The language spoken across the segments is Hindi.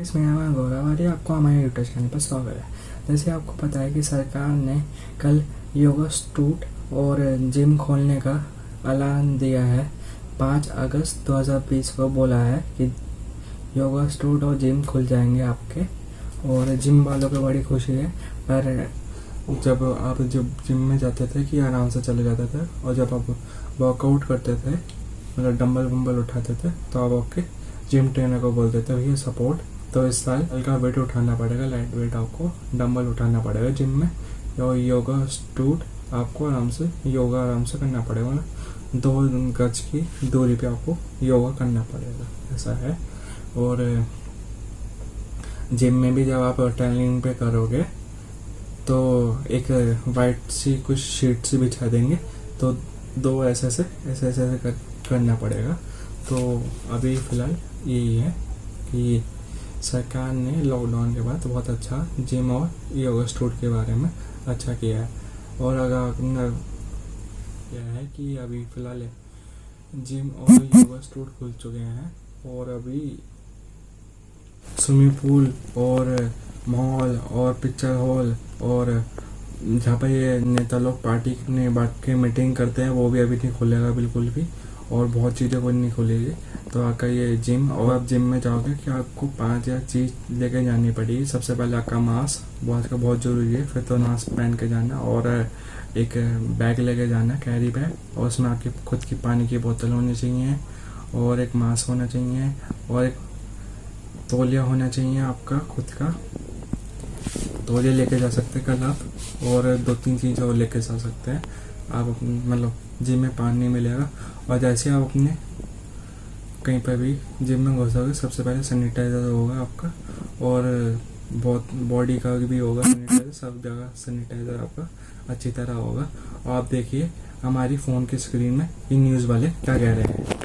गाइस, मेरा नाम है गौरव आर्य। आपको हमारे यूट्यूब चैनल पर स्वागत है। जैसे आपको पता है कि सरकार ने कल योगा इंस्टीट्यूट और जिम खोलने का ऐलान दिया है। 5 अगस्त 2020 को बोला है कि योगा इंस्टीट्यूट और जिम खुल जाएंगे आपके, और जिम वालों को बड़ी खुशी है। पर जब आप जिम में जाते थे कि आराम से चले जाते थे, और जब आप वर्कआउट करते थे, मतलब डंबल वम्बल उठाते थे, तो आप आपके जिम ट्रेनर को बोलते थे भैया सपोर्ट। तो इस साल हल्का वेट उठाना पड़ेगा, लाइट वेट आपको डंबल उठाना पड़ेगा जिम में, और योगा इंस्टीट्यूट आपको आराम से करना पड़ेगा। 2 गज की दूरी पे आपको योगा करना पड़ेगा, ऐसा है। और जिम में भी जब आप ट्रेनिंग पे करोगे तो एक वाइट सी कुछ शीट से बिछा देंगे, तो 2 ऐसे करना पड़ेगा। तो अभी फ़िलहाल यही है कि सरकार ने लॉकडाउन के बाद बहुत अच्छा जिम और योगा इंस्टीट्यूट के बारे में अच्छा किया है। और अगर क्या है कि अभी फ़िलहाल जिम और योगा इंस्टीट्यूट खुल चुके हैं, और अभी स्विमिंग पूल और मॉल और पिक्चर हॉल और जहाँ पर ये नेता लोग पार्टी ने बांट के मीटिंग करते हैं, वो भी अभी नहीं खुलेगा बिल्कुल भी, और बहुत चीज़ें कोई नहीं खुलेगी। तो आपका ये जिम, और आप जिम में जाओगे कि आपको 5 या चीज़ लेके जानी पड़ेगी। सबसे पहले आपका मास्क का बहुत ज़रूरी है, फिर तो मास्क पहन के जाना, और एक बैग लेके जाना, कैरी बैग, और उसमें आपकी खुद की पानी की बोतल होनी चाहिए, और एक मास्क होना चाहिए, और एक तौलिया होना चाहिए आपका खुद का। तौलिया लेके जा सकते हैं कल आप, और 2-3 चीज़ें और लेके जा सकते हैं आप। मतलब जिम में पानी मिलेगा, और जैसे आप अपने कहीं पर भी जिम में घुसोगे, सबसे पहले सैनिटाइज़र होगा आपका, और बहुत बॉडी का भी होगा सैनिटाइज़र, सब जगह सैनिटाइज़र आपका अच्छी तरह होगा। और आप देखिए हमारी फ़ोन की स्क्रीन में इन न्यूज़ वाले क्या कह रहे हैं।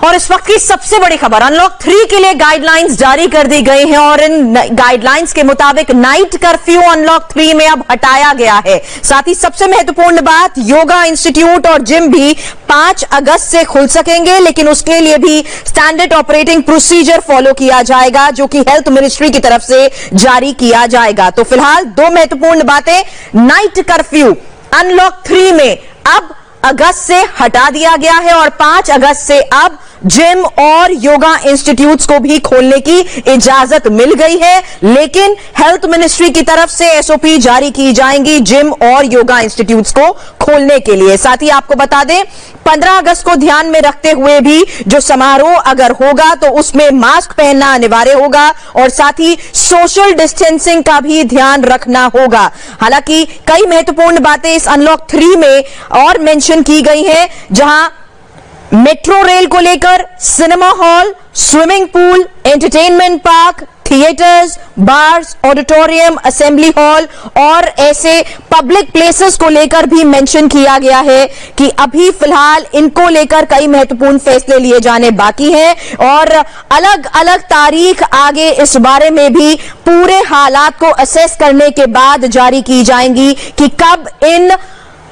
और इस वक्त की सबसे बड़ी खबर, अनलॉक 3 के लिए गाइडलाइंस जारी कर दी गई हैं, और इन गाइडलाइंस के मुताबिक नाइट कर्फ्यू अनलॉक 3 में अब हटाया गया है। साथ ही सबसे महत्वपूर्ण बात, योगा इंस्टीट्यूट और जिम भी 5 अगस्त से खुल सकेंगे, लेकिन उसके लिए भी स्टैंडर्ड ऑपरेटिंग प्रोसीजर फॉलो किया जाएगा, जो कि हेल्थ मिनिस्ट्री की तरफ से जारी किया जाएगा। तो फिलहाल 2 महत्वपूर्ण बातें, नाइट कर्फ्यू अनलॉक 3 में अब अगस्त से हटा दिया गया है, और 5 अगस्त से अब जिम और योगा इंस्टीट्यूट्स को भी खोलने की इजाजत मिल गई है। लेकिन हेल्थ मिनिस्ट्री की तरफ से एसओपी जारी की जाएंगी जिम और योगा इंस्टीट्यूट्स को खोलने के लिए। साथ ही आपको बता दें, 15 अगस्त को ध्यान में रखते हुए भी जो समारोह अगर होगा तो उसमें मास्क पहनना अनिवार्य होगा, और साथ ही सोशल डिस्टेंसिंग का भी ध्यान रखना होगा। हालांकि कई महत्वपूर्ण बातें इस अनलॉक 3 में और मेंशन की गई हैं, जहां मेट्रो रेल को लेकर cinema hall, swimming pool, entertainment park, theatres, bars, auditorium, assembly hall और ऐसे पब्लिक प्लेसेस को लेकर भी मेंशन किया गया है कि अभी फिलहाल इनको लेकर कई महत्वपूर्ण फैसले लिए जाने बाकी हैं, और अलग अलग तारीख आगे इस बारे में भी पूरे हालात को असेस करने के बाद जारी की जाएंगी कि कब इन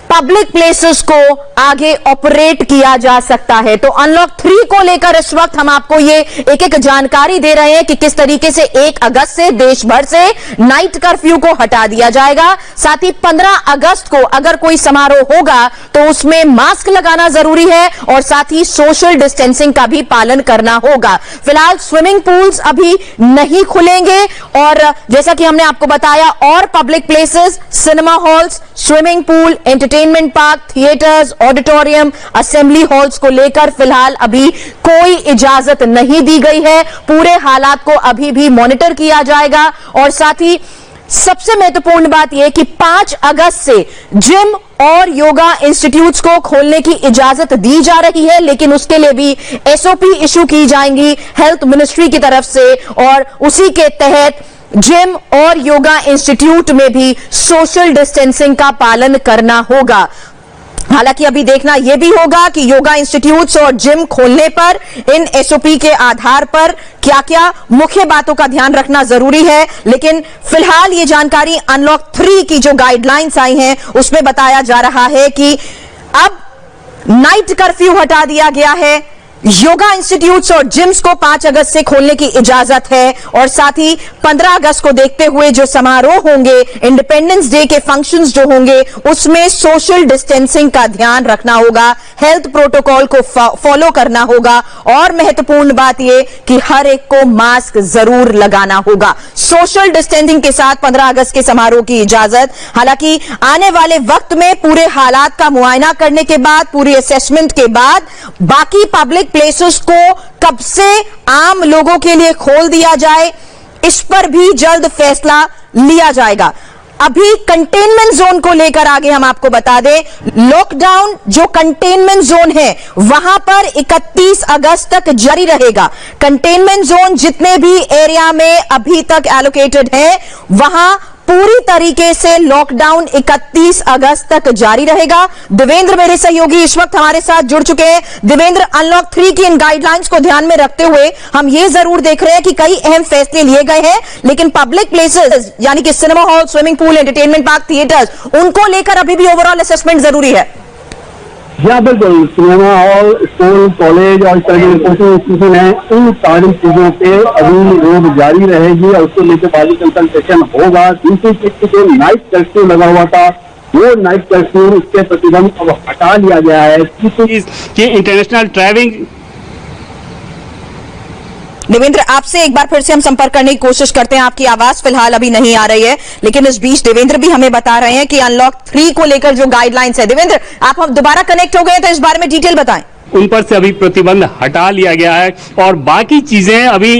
पब्लिक प्लेसेस को आगे ऑपरेट किया जा सकता है। तो अनलॉक 3 को लेकर इस वक्त हम आपको ये एक जानकारी दे रहे हैं कि किस तरीके से 1 अगस्त से देश भर से नाइट कर्फ्यू को हटा दिया जाएगा। साथ ही 15 अगस्त को अगर कोई समारोह होगा तो उसमें मास्क लगाना जरूरी है, और साथ ही सोशल डिस्टेंसिंग का भी पालन करना होगा। फिलहाल स्विमिंग पूल्स अभी नहीं खुलेंगे, और जैसा कि हमने आपको बताया, और public places, cinema halls, swimming pool, entertainment park, theatres, auditorium, assembly halls को लेकर फिलहाल अभी कोई इजाजत नहीं दी गई है। पूरे हालात को अभी भी मॉनिटर किया जाएगा, और साथ ही सबसे महत्वपूर्ण बात यह कि 5 अगस्त से जिम और योगा इंस्टीट्यूट्स को खोलने की इजाजत दी जा रही है, लेकिन उसके लिए भी एसओपी इशू की जाएंगी हेल्थ मिनिस्ट्री की तरफ से, और उसी के तहत जिम और योगा इंस्टीट्यूट में भी सोशल डिस्टेंसिंग का पालन करना होगा। हालांकि अभी देखना यह भी होगा कि योगा इंस्टीट्यूट्स और जिम खोलने पर इन एसओपी के आधार पर क्या क्या मुख्य बातों का ध्यान रखना जरूरी है। लेकिन फिलहाल ये जानकारी अनलॉक 3 की जो गाइडलाइंस आई हैं उसमें बताया जा रहा है कि अब नाइट कर्फ्यू हटा दिया गया है, योगा इंस्टीट्यूट्स और जिम्स को 5 अगस्त से खोलने की इजाजत है और साथ ही 15 अगस्त को देखते हुए जो समारोह होंगे, इंडिपेंडेंस डे के फंक्शंस जो होंगे, उसमें सोशल डिस्टेंसिंग का ध्यान रखना होगा, हेल्थ प्रोटोकॉल को फॉलो करना होगा और महत्वपूर्ण बात यह कि हर एक को मास्क जरूर लगाना होगा। सोशल डिस्टेंसिंग के साथ 15 अगस्त के समारोह की इजाजत। हालांकि आने वाले वक्त में पूरे हालात का मुआयना करने के बाद, पूरी असेसमेंट के बाद बाकी पब्लिक प्लेसेस को कब से आम लोगों के लिए खोल दिया जाए, इस पर भी जल्द फैसला लिया जाएगा। अभी कंटेनमेंट जोन को लेकर आगे हम आपको बता दें, लॉकडाउन जो कंटेनमेंट जोन है वहां पर 31 अगस्त तक जारी रहेगा। कंटेनमेंट जोन जितने भी एरिया में अभी तक एलोकेटेड है वहां पूरी तरीके से लॉकडाउन 31 अगस्त तक जारी रहेगा। देवेंद्र मेरे सहयोगी इस वक्त हमारे साथ जुड़ चुके हैं। देवेंद्र, अनलॉक 3 की इन गाइडलाइंस को ध्यान में रखते हुए हम ये जरूर देख रहे हैं कि कई अहम फैसले लिए गए हैं, लेकिन पब्लिक प्लेसेस यानी कि cinema hall, swimming pool, entertainment park, theatres, उनको लेकर अभी भी ओवरऑल असेसमेंट जरूरी है। या बिल्कुल, सिनेमा हॉल, स्कूल, कॉलेज और इस तरह के कोचिंग इंस्टीट्यूशन है, इन सारी चीजों पे अभी रोक जारी रहेगी और उसको लेकर बाद कंसल्टेशन होगा। दूसरी चीज जो नाइट कर्फ्यू लगा हुआ था, वो नाइट कर्फ्यू, इसके प्रतिबंध अब हटा लिया गया है कि इंटरनेशनल ट्रैवलिंग। देवेंद्र, आपसे एक बार फिर से हम संपर्क करने की कोशिश करते हैं। आपकी आवाज फिलहाल अभी नहीं आ रही है, लेकिन इस बीच देवेंद्र भी हमें बता रहे हैं कि अनलॉक 3 को लेकर जो गाइडलाइंस है। देवेंद्र, आप हम दोबारा कनेक्ट हो गए तो इस बारे में डिटेल बताएं। उन पर से अभी प्रतिबंध हटा लिया गया है और बाकी चीजें अभी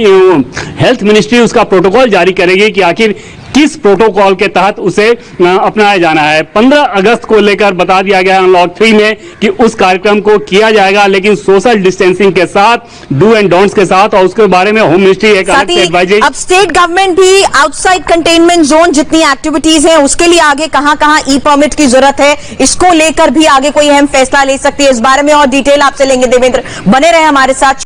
हेल्थ मिनिस्ट्री उसका प्रोटोकॉल जारी करेगी कि आखिर किस प्रोटोकॉल के तहत उसे अपनाया जाना है। 15 अगस्त को लेकर बता दिया गया है अनलॉक 3 में कि उस कार्यक्रम को किया जाएगा, लेकिन सोशल डिस्टेंसिंग के साथ, डू एंड डोंट्स के साथ, और उसके बारे में होम मिनिस्ट्री एक अलग से एडवाइजरी। अब स्टेट गवर्नमेंट भी आउटसाइड कंटेनमेंट जोन जितनी एक्टिविटीज हैं उसके लिए आगे कहां-कहां ई परमिट की जरूरत है, इसको लेकर भी आगे कोई अहम फैसला ले सकती है। इस बारे में और डिटेल आपसे लेंगे। देवेंद्र बने रहे हमारे साथ।